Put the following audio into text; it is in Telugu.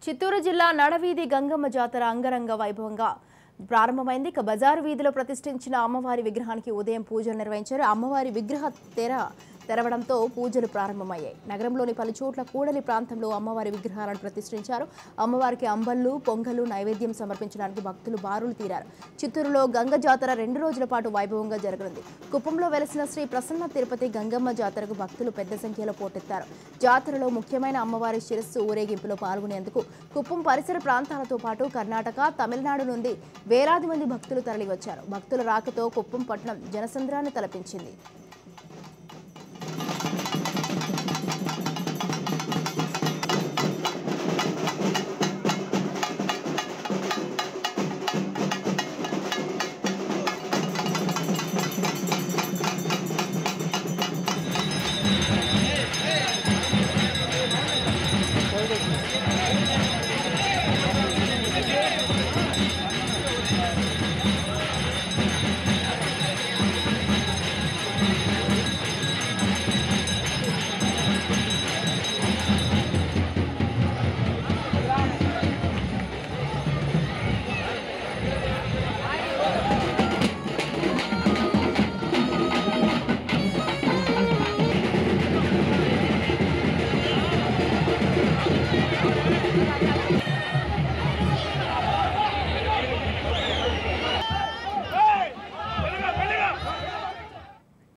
చిత్తూరు జిల్లా నడవీధి గంగమ్మ జాతర అంగరంగ వైభవంగా ప్రారంభమైంది. బజారు వీధిలో ప్రతిష్ఠించిన అమ్మవారి విగ్రహానికి ఉదయం పూజలు నిర్వహించారు. అమ్మవారి విగ్రహ తెరవడంతో పూజలు ప్రారంభమయ్యాయి. నగరంలోని పలు చోట్ల కూడలి ప్రాంతంలో అమ్మవారి విగ్రహాలను ప్రతిష్ఠించారు. అమ్మవారికి అంబళ్ళు, పొంగలు నైవేద్యం సమర్పించడానికి భక్తులు బారులు తీరారు. చిత్తూరులో గంగ జాతర 2 రోజుల పాటు వైభవంగా జరగనుంది. కుప్పంలో వెలసిన శ్రీ ప్రసన్న తిరుపతి గంగమ్మ జాతరకు భక్తులు పెద్ద సంఖ్యలో పోటెత్తారు. జాతరలో ముఖ్యమైన అమ్మవారి శిరస్సు ఊరేగింపులో పాల్గొనేందుకు కుప్పం పరిసర ప్రాంతాలతో పాటు కర్ణాటక, తమిళనాడు నుండి వేలాది మంది భక్తులు తరలివచ్చారు. భక్తుల రాకతో కుప్పం పట్టణం జనసంద్రాన్ని తలపించింది.